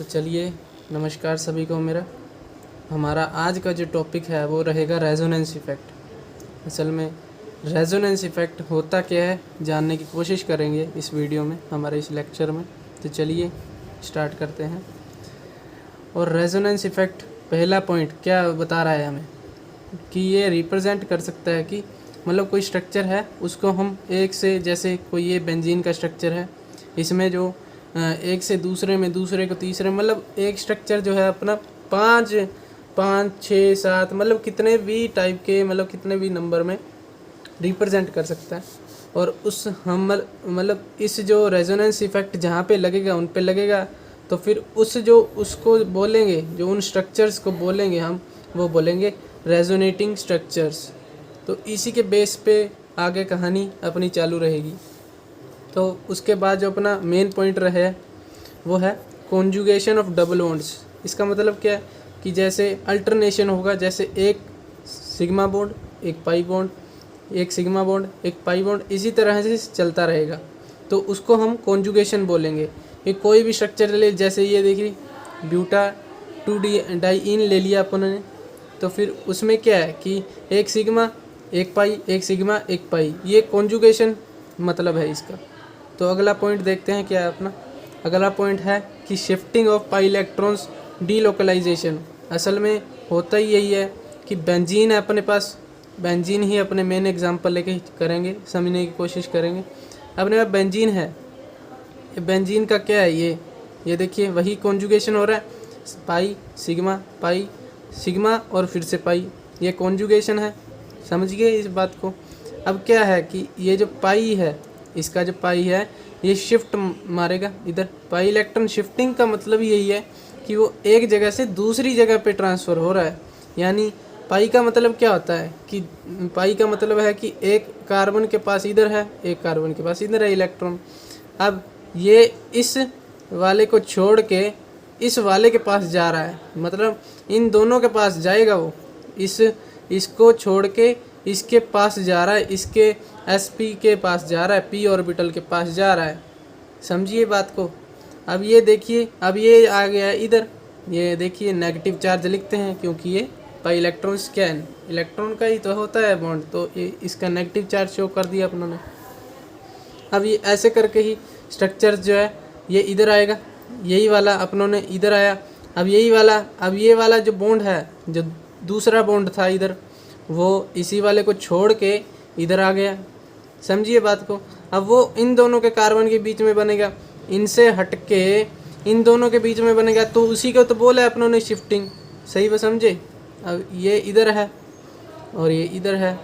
तो चलिए, नमस्कार सभी को। हमारा आज का जो टॉपिक है वो रहेगा रेजोनेंस इफ़ेक्ट। असल में रेजोनेंस इफ़ेक्ट होता क्या है जानने की कोशिश करेंगे इस वीडियो में, हमारे इस लेक्चर में। तो चलिए स्टार्ट करते हैं। और रेजोनेंस इफ़ेक्ट पहला पॉइंट क्या बता रहा है हमें कि ये रिप्रेजेंट कर सकता है कि मतलब कोई स्ट्रक्चर है उसको हम एक से, जैसे कोई ये बेंजीन का स्ट्रक्चर है, इसमें जो एक से दूसरे में, दूसरे को तीसरे, मतलब एक स्ट्रक्चर जो है अपना पाँच पाँच छः सात, मतलब कितने भी टाइप के, मतलब कितने भी नंबर में रिप्रेजेंट कर सकता है। और उस हम मतलब इस जो रेजोनेंस इफ़ेक्ट जहाँ पे लगेगा उन पे लगेगा, तो फिर उस जो उसको बोलेंगे, जो उन स्ट्रक्चर्स को बोलेंगे हम, वो बोलेंगे रेजोनेटिंग स्ट्रक्चर्स। तो इसी के बेस पे आगे कहानी अपनी चालू रहेगी। तो उसके बाद जो अपना मेन पॉइंट रहे वो है कॉन्जुगेशन ऑफ डबल बॉन्ड्स। इसका मतलब क्या है कि जैसे अल्टरनेशन होगा, जैसे एक सिग्मा बॉन्ड, एक पाई बॉन्ड, एक सिग्मा बॉन्ड, एक पाई बॉन्ड, इसी तरह से चलता रहेगा, तो उसको हम कॉन्जुगेशन बोलेंगे। ये कोई भी स्ट्रक्चर ले, जैसे ये देखिए ब्यूटा 2 डाइईन ले लिया अपन ने, तो फिर उसमें क्या है कि एक सिग्मा एक पाई, एक सिग्मा एक पाई, ये कॉन्जुगेशन मतलब है इसका। तो अगला पॉइंट देखते हैं क्या है अपना। अगला पॉइंट है कि shifting of pi electrons delocalization. असल में होता ही यही है कि बेंजीन है अपने पास, बेंजीन ही अपने मेन एग्जांपल लेके करेंगे, समझने की कोशिश करेंगे। अपने पास बेंजीन है, बेंजीन का क्या है, ये देखिए वही कॉन्जुगेशन हो रहा है, पाई सिग्मा और फिर से पाई, ये कॉन्जुगेशन है। समझ गए इस बात को। अब क्या है कि ये जो पाई है, इसका जो पाई है ये शिफ्ट मारेगा इधर। पाई इलेक्ट्रॉन शिफ्टिंग का मतलब यही है कि वो एक जगह से दूसरी जगह पे ट्रांसफ़र हो रहा है। यानी पाई का मतलब क्या होता है कि पाई का मतलब है कि एक कार्बन के पास इधर है, एक कार्बन के पास इधर है इलेक्ट्रॉन। अब ये इस वाले को छोड़ के इस वाले के पास जा रहा है, मतलब इन दोनों के पास जाएगा वो, इसको छोड़ के इसके पास जा रहा है, इसके sp के पास जा रहा है, p ऑर्बिटल के पास जा रहा है। समझिए बात को। अब ये देखिए, अब ये आ गया इधर, ये देखिए नेगेटिव चार्ज लिखते हैं क्योंकि ये पाई इलेक्ट्रॉन्स क्या है, इलेक्ट्रॉन का ही तो होता है बॉन्ड, तो ये इसका नेगेटिव चार्ज शो कर दिया अपनों ने। अब ये ऐसे करके ही स्ट्रक्चर जो है ये इधर आएगा, यही वाला अपनों ने इधर आया। अब ये वाला जो बॉन्ड है, जो दूसरा बॉन्ड था इधर, वो इसी वाले को छोड़ के इधर आ गया। समझिए बात को। अब वो इन दोनों के कार्बन के बीच में बनेगा, इनसे हट के इन दोनों के बीच में बनेगा, तो उसी को तो बोला है अपनों ने शिफ्टिंग। सही वो समझे। अब ये इधर है और ये इधर है,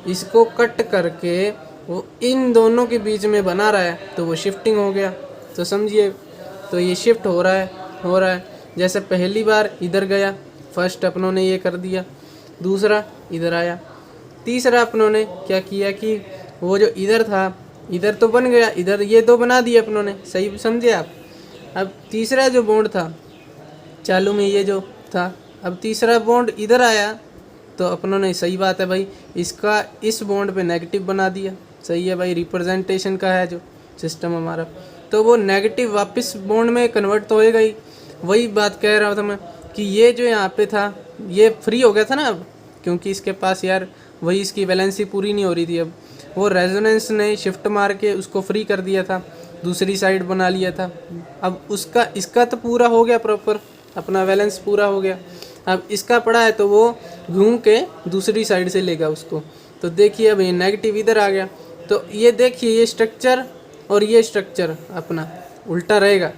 इसको कट करके वो इन दोनों के बीच में बना रहा है, तो वो शिफ्टिंग हो गया। तो समझिए, तो ये शिफ्ट हो रहा है। जैसे पहली बार इधर गया, फर्स्ट अपनों ने ये कर दिया, दूसरा इधर आया, तीसरा अपनों ने क्या किया कि वो जो इधर था, इधर तो बन गया, इधर ये दो बना दिए अपनों ने। सही समझे आप। अब तीसरा जो बॉन्ड था चालू में, ये जो था, अब तीसरा बॉन्ड इधर आया, तो अपनों ने, सही बात है भाई, इसका इस बॉन्ड पे नेगेटिव बना दिया। सही है भाई, रिप्रेजेंटेशन का है जो सिस्टम हमारा, तो वो नेगेटिव वापस बॉन्ड में कन्वर्ट तो होएगा ही। वही बात कह रहा था मैं कि ये जो यहाँ पे था ये फ्री हो गया था ना अब, क्योंकि इसके पास यार वही इसकी वैलेंसी पूरी नहीं हो रही थी। अब वो रेजोनेंस ने शिफ्ट मार के उसको फ्री कर दिया था, दूसरी साइड बना लिया था। अब इसका तो पूरा हो गया, प्रॉपर अपना वैलेंस पूरा हो गया। अब इसका पड़ा है तो वो घूम के दूसरी साइड से लेगा उसको। तो देखिए अब ये नेगेटिव इधर आ गया, तो ये देखिए ये स्ट्रक्चर और ये स्ट्रक्चर अपना उल्टा रहेगा।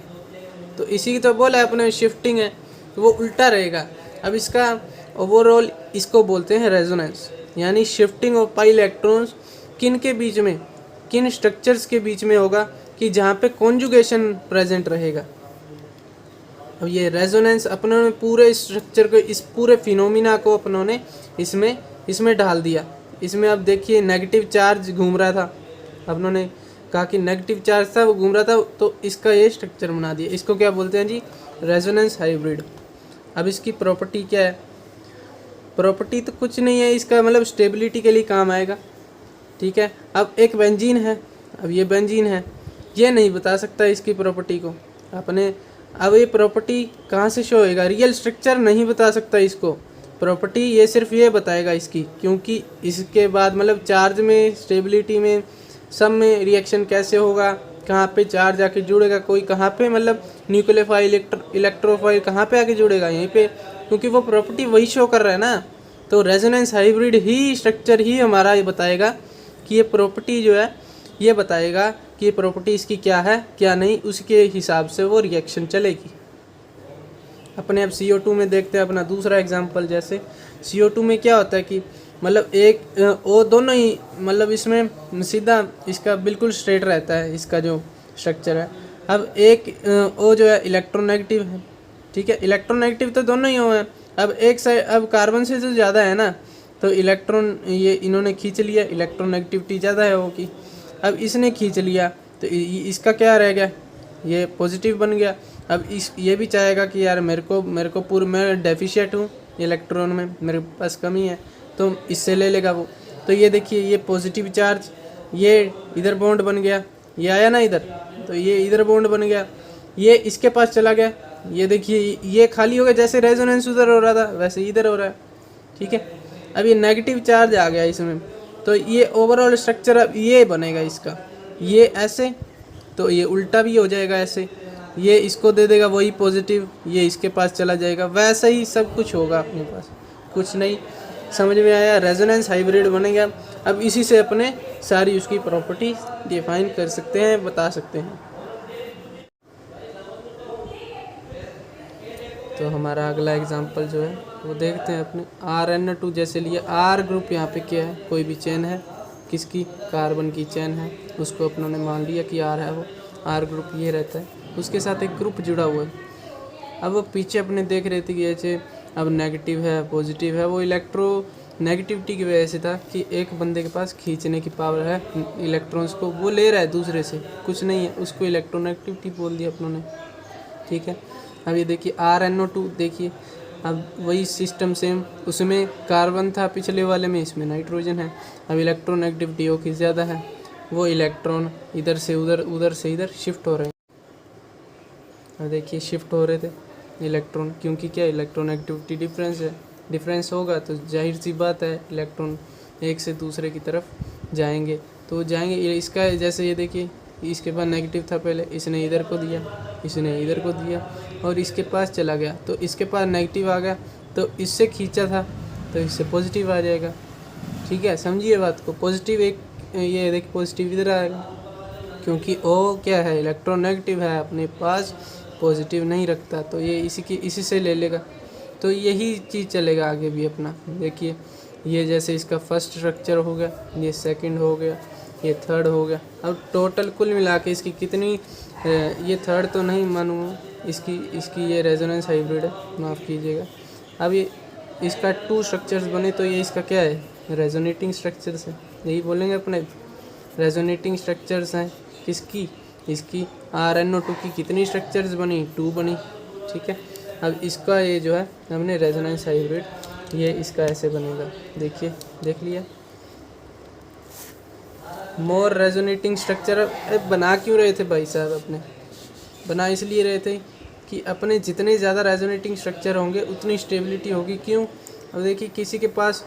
तो इसी की तो बोला है अपने शिफ्टिंग है, तो वो उल्टा रहेगा। अब इसका ओवरऑल इसको बोलते हैं रेजोनेंस, यानी शिफ्टिंग ऑफ पाई इलेक्ट्रॉन्स किन के बीच में, किन स्ट्रक्चर्स के बीच में होगा कि जहाँ पे कॉन्जुगेशन प्रेजेंट रहेगा। अब ये रेजोनेंस अपनों ने पूरे स्ट्रक्चर को, इस पूरे फिनोमिना को अपनों ने इसमें डाल दिया। इसमें अब देखिए नेगेटिव चार्ज घूम रहा था, अपनों ने कहा कि नेगेटिव चार्ज था वो घूम रहा था, तो इसका ये स्ट्रक्चर बना दिया। इसको क्या बोलते हैं जी, रेजोनेंस हाइब्रिड। अब इसकी प्रॉपर्टी क्या है, प्रॉपर्टी तो कुछ नहीं है इसका, मतलब स्टेबिलिटी के लिए काम आएगा। ठीक है। अब एक बेंजीन है, अब ये बेंजीन है, ये नहीं बता सकता इसकी प्रॉपर्टी को। अपने अब ये प्रॉपर्टी कहाँ से शो होएगा, रियल स्ट्रक्चर नहीं बता सकता इसको, प्रॉपर्टी ये सिर्फ ये बताएगा इसकी, क्योंकि इसके बाद मतलब चार्ज में, स्टेबिलिटी में, सब में रिएक्शन कैसे होगा, कहाँ पे चार्ज आके जुड़ेगा, कोई कहाँ पे मतलब न्यूक्लियोफाइल इलेक्ट्रोफाइल कहाँ पे आके जुड़ेगा, यहीं पे, क्योंकि वो प्रॉपर्टी वही शो कर रहा है ना। तो रेजोनेंस हाइब्रिड ही स्ट्रक्चर ही हमारा ये बताएगा कि ये प्रॉपर्टी जो है, ये बताएगा कि ये प्रॉपर्टी इसकी क्या है क्या नहीं, उसके हिसाब से वो रिएक्शन चलेगी। अपने अब CO2 में देखते हैं अपना दूसरा एग्जांपल। जैसे CO2 में क्या होता है कि मतलब एक वो दोनों ही मतलब इसमें सीधा इसका बिल्कुल स्ट्रेट रहता है इसका जो स्ट्रक्चर है। अब एक ओ जो है इलेक्ट्रोनेगेटिव है, ठीक है, इलेक्ट्रोनेगेटिव तो दोनों ही हो हैं। अब एक साइड, अब कार्बन से जो ज़्यादा है ना, तो इलेक्ट्रॉन ये इन्होंने खींच लिया, इलेक्ट्रोनेगेटिविटी ज़्यादा है वो की। अब इसने खींच लिया तो इसका क्या रह गया, ये पॉजिटिव बन गया। अब इस ये भी चाहेगा कि यार मेरे को पूरा, मैं डेफिशिएंट हूँ इलेक्ट्रॉन में, मेरे पास कमी है, तो इससे ले लेगा वो। तो ये देखिए ये पॉजिटिव चार्ज, ये इधर बॉन्ड बन गया, ये आया ना इधर, तो ये इधर बॉन्ड बन गया, ये इसके पास चला गया, ये देखिए ये खाली हो गया, जैसे रेजोनेंस उधर हो रहा था वैसे इधर हो रहा है, ठीक है। अब ये नेगेटिव चार्ज आ गया इसमें, तो ये ओवरऑल स्ट्रक्चर अब ये बनेगा इसका, ये ऐसे, तो ये उल्टा भी हो जाएगा ऐसे, ये इसको दे देगा वही पॉजिटिव, ये इसके पास चला जाएगा, वैसा ही सब कुछ होगा अपने पास। कुछ नहीं, समझ में आया, रेजोनेंस हाइब्रिड बनेगा। अब इसी से अपने सारी उसकी प्रॉपर्टी डिफाइन कर सकते हैं, बता सकते हैं। तो हमारा अगला एग्जांपल जो है वो देखते हैं अपने RnO2 जैसे लिए। R ग्रुप यहाँ पे क्या है, कोई भी चेन है, किसकी, कार्बन की चेन है, उसको अपनों ने मान लिया कि R है, वो R ग्रुप ये रहता है, उसके साथ एक ग्रुप जुड़ा हुआ है। अब वो पीछे अपने देख रहे थे कि ऐसे अब नेगेटिव है पॉजिटिव है, वो इलेक्ट्रो नेगेटिविटी की वजह से था कि एक बंदे के पास खींचने की पावर है इलेक्ट्रॉन्स को, वो ले रहा है दूसरे से, कुछ नहीं है, उसको इलेक्ट्रोनेगेटिविटी बोल दिया अपनों ने, ठीक है। अब ये देखिए RnO2 देखिए, अब वही सिस्टम सेम, उसमें कार्बन था पिछले वाले में, इसमें नाइट्रोजन है। अब इलेक्ट्रोनेगेटिविटी ओ की ज़्यादा है, वो इलेक्ट्रॉन इधर से उधर, उधर से इधर शिफ्ट हो रहे हैं। अब देखिए शिफ्ट हो रहे थे इलेक्ट्रॉन, क्योंकि क्या इलेक्ट्रोनेगेटिविटी डिफरेंस है, डिफरेंस होगा तो जाहिर सी बात है इलेक्ट्रॉन एक से दूसरे की तरफ जाएंगे, तो जाएंगे। इसका जैसे ये देखिए, इसके पास नेगेटिव था पहले, इसने इधर को दिया, इसने इधर को दिया, और इसके पास चला गया, तो इसके पास नेगेटिव आ गया, तो इससे खींचा था तो इससे पॉजिटिव आ जाएगा, ठीक है, समझिए बात को। पॉजिटिव एक, ये देखिए पॉजिटिव इधर आएगा, क्योंकि ओ क्या है, इलेक्ट्रोनेगेटिव है, अपने पास पॉजिटिव नहीं रखता, तो ये इसी से ले लेगा। तो यही चीज़ चलेगा आगे भी अपना। देखिए ये जैसे इसका फर्स्ट स्ट्रक्चर हो गया, ये सेकंड हो गया, ये थर्ड हो गया। अब टोटल कुल मिला के इसकी कितनी, ये थर्ड तो नहीं मानूँगा, इसकी ये रेजोनेंस हाइब्रिड है, माफ़ कीजिएगा। अब ये इसका 2 स्ट्रक्चर्स बने, तो ये इसका क्या है, रेजोनेटिंग स्ट्रक्चर्स है, यही बोलेंगे अपने, रेजोनेटिंग स्ट्रक्चर्स हैं किसकी, इसकी RnO2 की कितनी स्ट्रक्चर्स बनी, 2 बनी, ठीक है। अब इसका ये जो है हमने रेजोनेंस हाइब्रिड, ये इसका ऐसे बनेगा, देखिए देख लिया। मोर रेजोनेटिंग स्ट्रक्चर बना क्यों रहे थे भाई साहब, अपने बना इसलिए रहे थे कि अपने जितने ज़्यादा रेजोनेटिंग स्ट्रक्चर होंगे उतनी स्टेबिलिटी होगी। क्यों, अब देखिए किसी के पास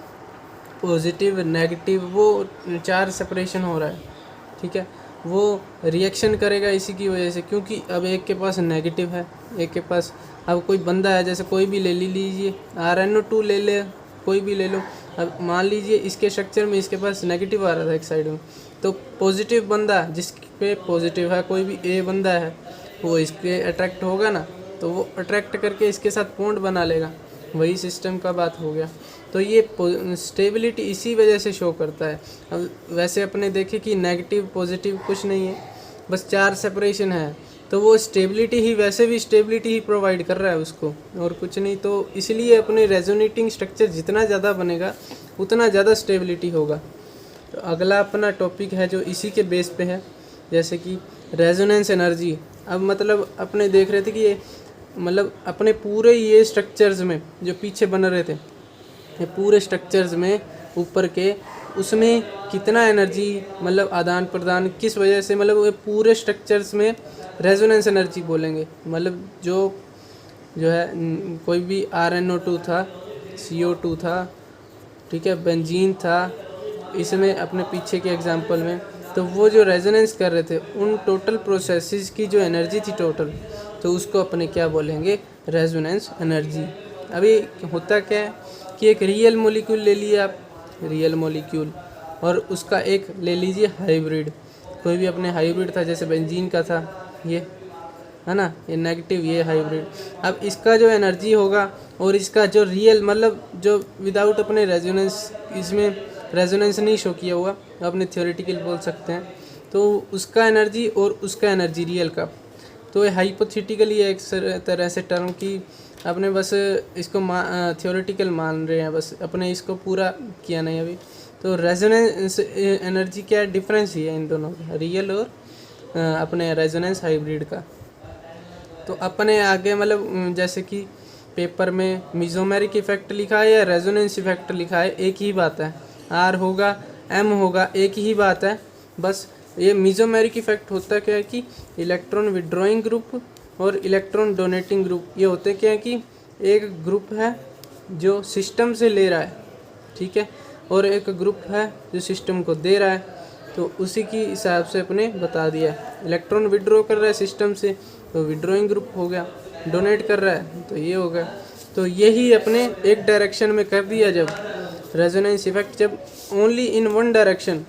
पॉजिटिव नेगेटिव वो चार्ज सेपरेशन हो रहा है, ठीक है, वो रिएक्शन करेगा इसी की वजह से, क्योंकि अब एक के पास नेगेटिव है, एक के पास, अब कोई बंदा है, जैसे कोई भी ले लीजिए, RnO2 ले ले, कोई भी ले लो। अब मान लीजिए इसके स्ट्रक्चर में इसके पास नेगेटिव आ रहा था एक साइड में, तो पॉजिटिव बंदा जिस पे पॉजिटिव है, कोई भी A बंदा है, वो इसके अट्रैक्ट होगा ना, तो वो अट्रैक्ट करके इसके साथ बॉन्ड बना लेगा, वही सिस्टम का बात हो गया। तो ये स्टेबिलिटी इसी वजह से शो करता है। अब वैसे अपने देखे कि नेगेटिव पॉजिटिव कुछ नहीं है, बस चार्ज सेपरेशन है, तो वो स्टेबिलिटी ही, वैसे भी स्टेबिलिटी ही प्रोवाइड कर रहा है उसको, और कुछ नहीं। तो इसलिए अपने रेजोनेटिंग स्ट्रक्चर जितना ज़्यादा बनेगा उतना ज़्यादा स्टेबिलिटी होगा। तो अगला अपना टॉपिक है जो इसी के बेस पे है, जैसे कि रेजोनेंस एनर्जी। अब मतलब अपने देख रहे थे कि ये मतलब अपने पूरे ये स्ट्रक्चर्स में जो पीछे बन रहे थे, ये पूरे स्ट्रक्चर्स में ऊपर के उसमें कितना एनर्जी मतलब आदान प्रदान किस वजह से, मतलब वो पूरे स्ट्रक्चर्स में रेजोनेंस एनर्जी बोलेंगे। मतलब जो है कोई भी RnO2 था, CO2 था, ठीक है, बेंजीन था, इसमें अपने पीछे के एग्जांपल में, तो वो जो रेजोनेंस कर रहे थे उन टोटल प्रोसेसेस की जो एनर्जी थी टोटल, तो उसको अपने क्या बोलेंगे, रेजोनेंस एनर्जी। अभी होता क्या है कि एक रियल मॉलिक्यूल ले लिए आप, रियल मॉलिक्यूल, और उसका एक ले लीजिए हाइब्रिड, कोई भी अपने हाइब्रिड था, जैसे बेंजीन का था ये, है ना, ये नेगेटिव, ये हाइब्रिड। अब इसका जो एनर्जी होगा और इसका जो रियल, मतलब जो विदाउट अपने रेजोनेंस, इसमें रेजोनेंस नहीं शो किया हुआ, अपने थ्योरेटिकल बोल सकते हैं, तो उसका एनर्जी और उसका एनर्जी रियल का, तो ये हाइपोथेटिकली एक तरह से टर्म की अपने बस इसको थ्योरेटिकल मान रहे हैं, बस अपने इसको पूरा किया नहीं अभी। तो रेजोनेंस एनर्जी क्या डिफरेंस ही है इन दोनों का, रियल और अपने रेजोनेंस हाइब्रिड का। तो अपने आगे मतलब जैसे कि पेपर में मीजोमेरिक इफेक्ट लिखा है या रेजोनेंस इफेक्ट लिखा है, एक ही बात है, R होगा M होगा, एक ही बात है। बस ये मीजोमेरिक इफेक्ट होता क्या है कि इलेक्ट्रॉन विड्रॉइंग ग्रुप और इलेक्ट्रॉन डोनेटिंग ग्रुप, ये होते क्या है कि एक ग्रुप है जो सिस्टम से ले रहा है, ठीक है, और एक ग्रुप है जो सिस्टम को दे रहा है, तो उसी की हिसाब से अपने बता दिया। इलेक्ट्रॉन विड्रॉ कर रहा है सिस्टम से तो विड्रॉइंग ग्रुप हो गया, डोनेट कर रहा है तो ये हो गया। तो यही अपने एक डायरेक्शन में कर दिया जब रेजोनेंस इफेक्ट, जब ओनली इन वन डायरेक्शन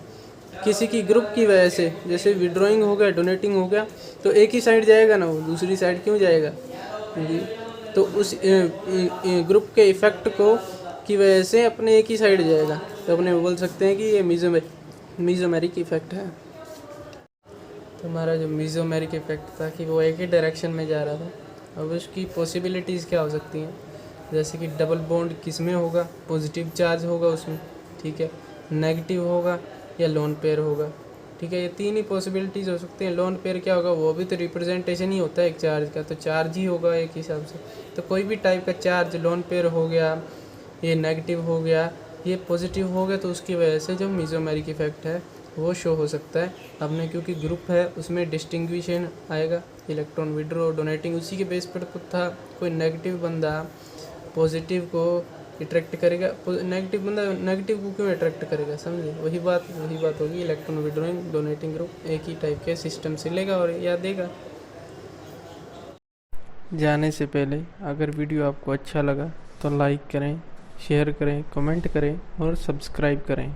किसी की ग्रुप की वजह से, जैसे विड्रॉइंग हो गया, डोनेटिंग हो गया, तो एक ही साइड जाएगा ना, वो दूसरी साइड क्यों जाएगा, तो उस ग्रुप के इफेक्ट को की वजह से अपने एक ही साइड जाएगा, तो अपने बोल सकते हैं कि ये मीजोमेरिक इफेक्ट है। तो हमारा जो मीजोमेरिक इफेक्ट था कि वो एक ही डायरेक्शन में जा रहा था। अब उसकी पॉसिबिलिटीज़ क्या हो सकती हैं, जैसे कि डबल बॉन्ड किस में होगा, पॉजिटिव चार्ज होगा उसमें, ठीक है, नेगेटिव होगा या लोन पेयर होगा, ठीक है, ये तीन ही पॉसिबिलिटीज़ हो सकती हैं। लोन पेयर क्या होगा, वो भी तो रिप्रेजेंटेशन ही होता है एक चार्ज का, तो चार्ज ही होगा एक हिसाब से। तो कोई भी टाइप का चार्ज लोन पेयर हो गया, ये नेगेटिव हो गया, ये पॉजिटिव हो गया, तो उसकी वजह से जो मीजोमेरिक इफेक्ट है वो शो हो सकता है अपने, क्योंकि ग्रुप है उसमें डिस्टिंग्विशन आएगा, इलेक्ट्रॉन विड्रॉ डोनेटिंग उसी के बेस पर कुछ था। कोई नेगेटिव बंदा पॉजिटिव को अट्रैक्ट करेगा, नेगेटिव बंदा नेगेटिव को क्यों अट्रैक्ट करेगा, समझिए, वही बात होगी। इलेक्ट्रॉन विड्रॉइंग डोनेटिंग ग्रुप एक ही टाइप के सिस्टम से लेगा और या देगा। जाने से पहले अगर वीडियो आपको अच्छा लगा तो लाइक करें, शेयर करें, कमेंट करें और सब्सक्राइब करें।